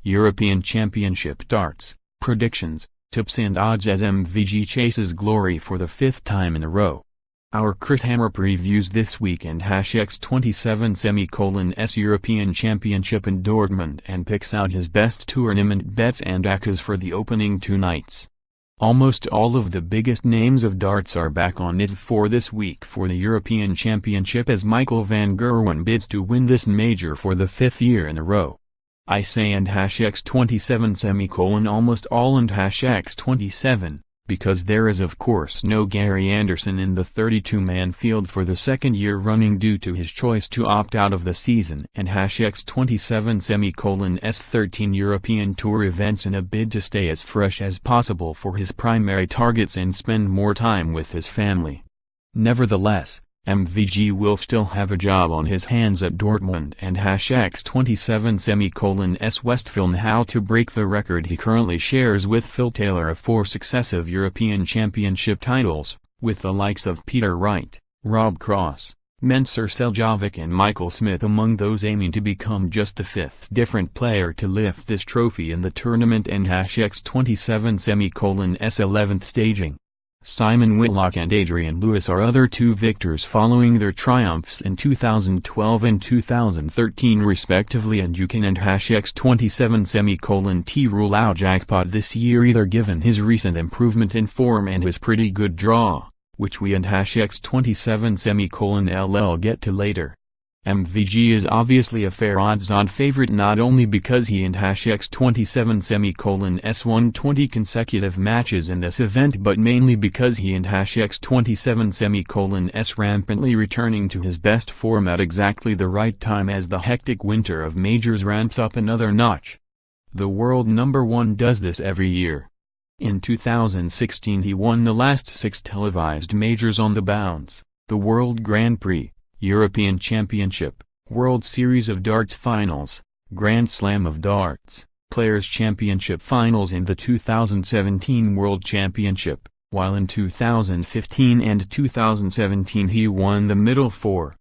European Championship darts, predictions, tips and odds as MVG chases glory for the 5th time in a row. Our Chris Hammer previews this weekend #X27 European Championship in Dortmund and picks out his best tournament bets and accas for the opening 2 nights. Almost all of the biggest names of darts are back on it for this week for the European Championship as Michael van Gerwen bids to win this major for the 5th year in a row. I say and #X27 almost all and #X27, because there is of course no Gary Anderson in the 32-man field for the 2nd year running due to his choice to opt out of the season and #X27's 13 European Tour events in a bid to stay as fresh as possible for his primary targets and spend more time with his family. Nevertheless, MVG will still have a job on his hands at Dortmund and #X27's Westfalenhalle to break the record he currently shares with Phil Taylor of 4 successive European Championship titles, with the likes of Peter Wright, Rob Cross, Mensur Suljovic and Michael Smith among those aiming to become just the 5th different player to lift this trophy in the tournament and #X27's 11th staging. Simon Whitlock and Adrian Lewis are other 2 victors following their triumphs in 2012 and 2013 respectively, and you can and #X27 rule out jackpot this year either given his recent improvement in form and his pretty good draw, which we and #X27 get to later. MVG is obviously a fair odds-on favorite not only because he and #X27 won 20 consecutive matches in this event but mainly because he and #X27 rampantly returning to his best form at exactly the right time as the hectic winter of majors ramps up another notch. The world number 1 does this every year. In 2016 he won the last 6 televised majors on the bounce, the World Grand Prix, European Championship, World Series of Darts Finals, Grand Slam of Darts, Players' Championship Finals and the 2017 World Championship, while in 2015 and 2017 he won the middle 4.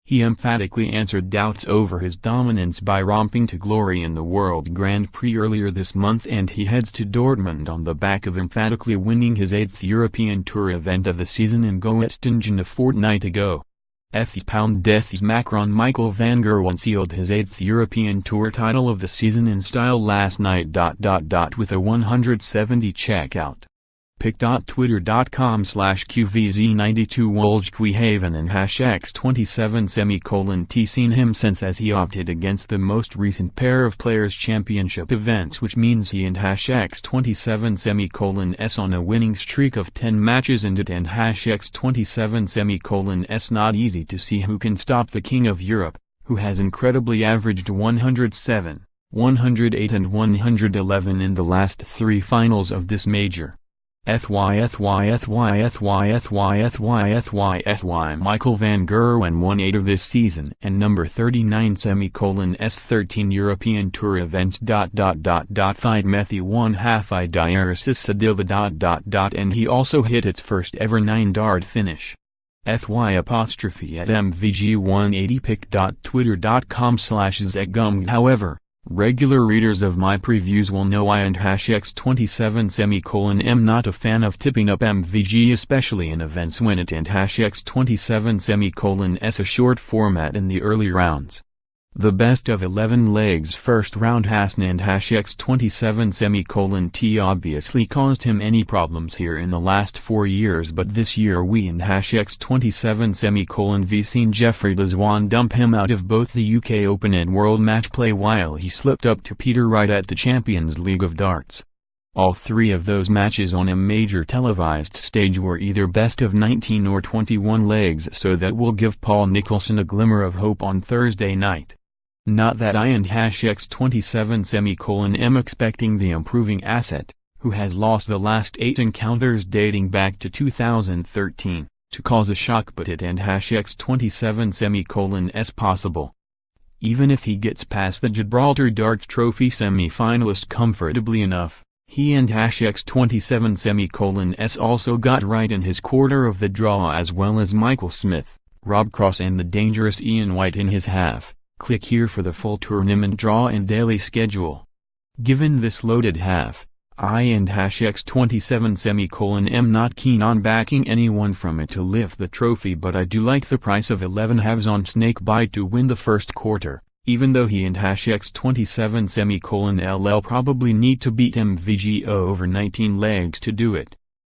He emphatically answered doubts over his dominance by romping to glory in the World Grand Prix earlier this month, and he heads to Dortmund on the back of emphatically winning his 8th European Tour event of the season in Goettingen a fortnight ago. £Death's Macron Michael van Gerwen sealed his 8th European Tour title of the season in style last night. With a 170 checkout. pic.twitter.com/QVZ92 Woljkwehaven and #X27 seen him since as he opted against the most recent pair of Players' Championship events, which means he and #X27 on a winning streak of 10 matches and it and #X27 not easy to see who can stop the King of Europe, who has incredibly averaged 107, 108 and 111 in the last 3 finals of this major. Michael van Gerwen won 8 of this season and number 39 13 European Tour events. Thide Methi won half I diaresis Sadilla. And he also hit its first ever 9-dart finish. @MVG 180 pic.twitter.com/zegum. However, regular readers of my previews will know I and #X27 am not a fan of tipping up MVG, especially in events when it and #X27 a short format in the early rounds. The best of 11 legs first round Hassan and #X27 obviously caused him any problems here in the last 4 years, but this year we and #X27 v seen Jeffrey Deswan dump him out of both the UK Open and World Match Play while he slipped up to Peter Wright at the Champions League of Darts. All 3 of those matches on a major televised stage were either best of 19 or 21 legs, so that will give Paul Nicholson a glimmer of hope on Thursday night. Not that I and #X27 am expecting the improving asset, who has lost the last 8 encounters dating back to 2013, to cause a shock, but it and #X27 possible. Even if he gets past the Gibraltar Darts Trophy semi-finalist comfortably enough, he and #X27 also got right in his quarter of the draw, as well as Michael Smith, Rob Cross and the dangerous Ian White in his half. Click here for the full tournament draw and daily schedule. Given this loaded half, I and #X27 am not keen on backing anyone from it to lift the trophy, but I do like the price of 11 halves on Snakebite to win the first quarter, even though he and #X27 probably need to beat MVG over 19 legs to do it.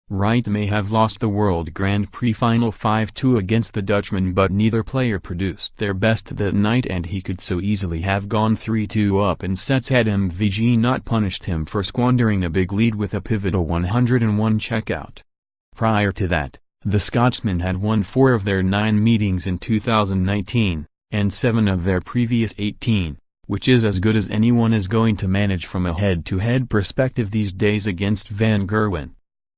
Wright may have lost the World Grand Prix final 5-2 against the Dutchman, but neither player produced their best that night, and he could so easily have gone 3-2 up in sets had MVG not punished him for squandering a big lead with a pivotal 101 checkout. Prior to that, the Scotsman had won 4 of their 9 meetings in 2019, and 7 of their previous 18, which is as good as anyone is going to manage from a head-to-head perspective these days against Van Gerwen.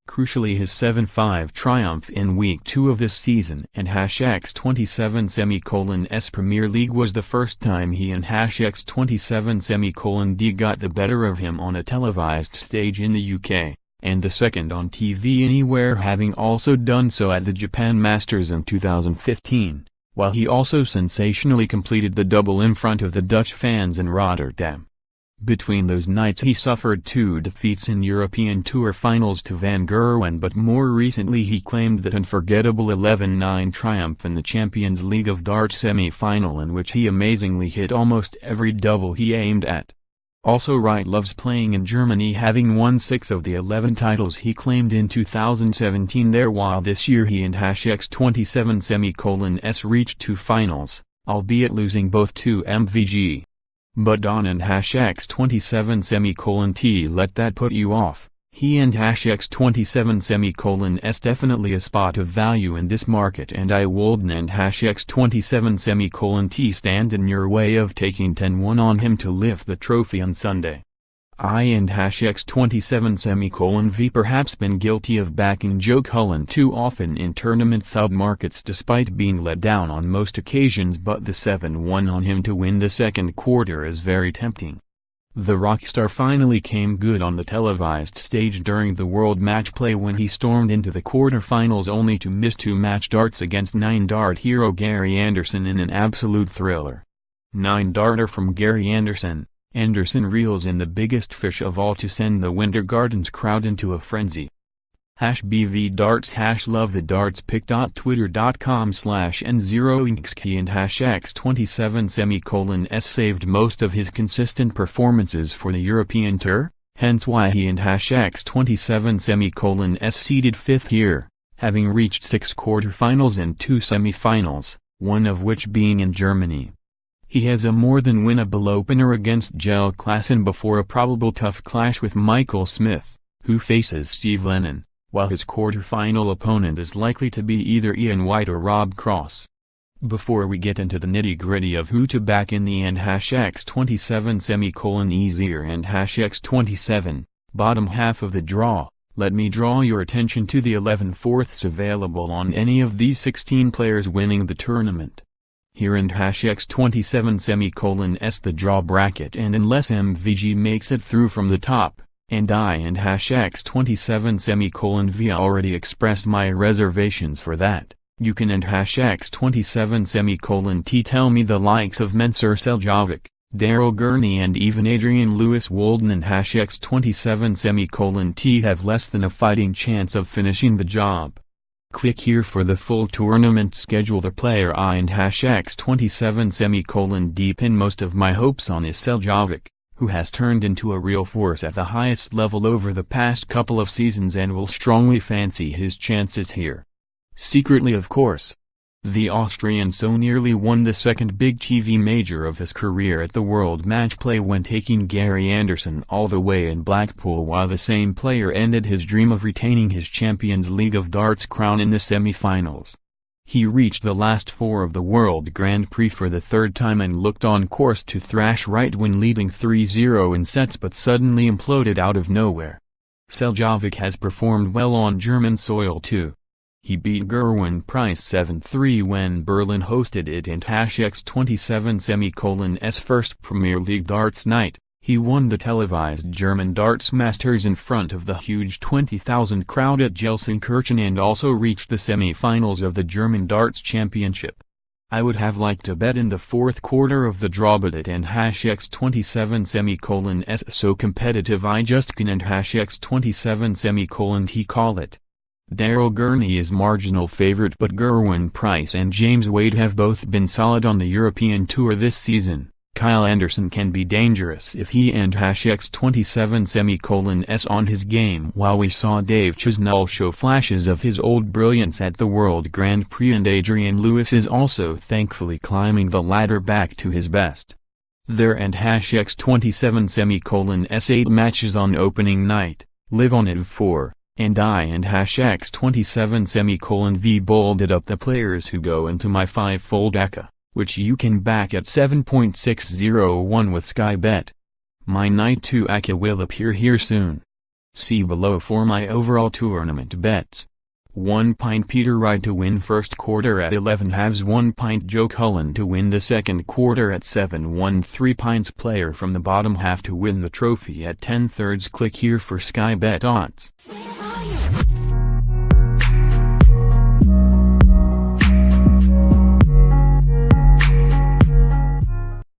Crucially, his 7-5 triumph in Week 2 of this season and #X27 Premier League was the first time he and #X27 got the better of him on a televised stage in the UK, and the second on TV anywhere, having also done so at the Japan Masters in 2015, while he also sensationally completed the double in front of the Dutch fans in Rotterdam. Between those nights he suffered 2 defeats in European Tour finals to Van Gerwen, but more recently he claimed that unforgettable 11-9 triumph in the Champions League of Darts semi-final, in which he amazingly hit almost every double he aimed at. Also, Wright loves playing in Germany, having won 6 of the 11 titles he claimed in 2017 there, while this year he and #X27 reached 2 finals, albeit losing both to MVG. But Don and #X27 let that put you off. He and #X27 definitely a spot of value in this market, and I Wolden and #X27 stand in your way of taking 10-1 on him to lift the trophy on Sunday. I and #X27 perhaps been guilty of backing Joe Cullen too often in tournament sub-markets despite being let down on most occasions, but the 7-1 on him to win the second quarter is very tempting. The rockstar finally came good on the televised stage during the World Match Play when he stormed into the quarter-finals only to miss 2 match darts against 9-dart hero Gary Anderson in an absolute thriller. 9-darter from Gary Anderson. Anderson reels in the biggest fish of all to send the Winter Gardens crowd into a frenzy. #BVDarts #LoveTheDarts.com/N0inksky and #X27 saved most of his consistent performances for the European Tour, hence why he and #X27 seeded 5th here, having reached 6 quarterfinals and 2 semifinals, one of which being in Germany. He has a more than winnable opener against Jelle Klaassen before a probable tough clash with Michael Smith, who faces Steve Lennon, while his quarter-final opponent is likely to be either Ian White or Rob Cross. Before we get into the nitty-gritty of who to back in the end, #X27 easier and #X27, bottom half of the draw, let me draw your attention to the 11 fourths available on any of these 16 players winning the tournament. Here in #X27 the draw bracket, and unless MVG makes it through from the top, and I and #X27 via already expressed my reservations for that, you can and #X27 tell me the likes of Mensur, Suljovic, Daryl Gurney and even Adrian Lewis Wolden and #X27 have less than a fighting chance of finishing the job. Click here for the full tournament schedule. The player I and #X27 deepen most of my hopes on is Suljovic, who has turned into a real force at the highest level over the past couple of seasons and will strongly fancy his chances here. Secretly, of course. The Austrian so nearly won the second big TV major of his career at the World Match Play when taking Gary Anderson all the way in Blackpool, while the same player ended his dream of retaining his Champions League of Darts crown in the semi-finals. He reached the last 4 of the World Grand Prix for the 3rd time and looked on course to thrash Wright when leading 3-0 in sets, but suddenly imploded out of nowhere. Suljovic has performed well on German soil too. He beat Gerwen Price 7-3 when Berlin hosted it, and #X27 first Premier League darts night. He won the televised German Darts Masters in front of the huge 20,000 crowd at Gelsenkirchen and also reached the semi-finals of the German Darts Championship. I would have liked to bet in the fourth quarter of the draw, but it and #x27 s so competitive I just can and #x27 t call it. Daryl Gurney is marginal favorite, but Gerwin Price and James Wade have both been solid on the European Tour this season. Kyle Anderson can be dangerous if he and #x27 s on his game, while we saw Dave Chisnall show flashes of his old brilliance at the World Grand Prix, and Adrian Lewis is also thankfully climbing the ladder back to his best. There and #x27 s 8 matches on opening night, live on it 4, and I and #x27 v bolded up the players who go into my 5-fold ACA, which you can back at 7.601 with Sky Bet. My Night 2 ACA will appear here soon. See below for my overall tournament bets. 1 pint Peter Wright to win first quarter at 11 halves. 1 pint Joe Cullen to win the second quarter at 7. 3 pints player from the bottom half to win the trophy at 10 thirds. Click here for Sky Bet odds.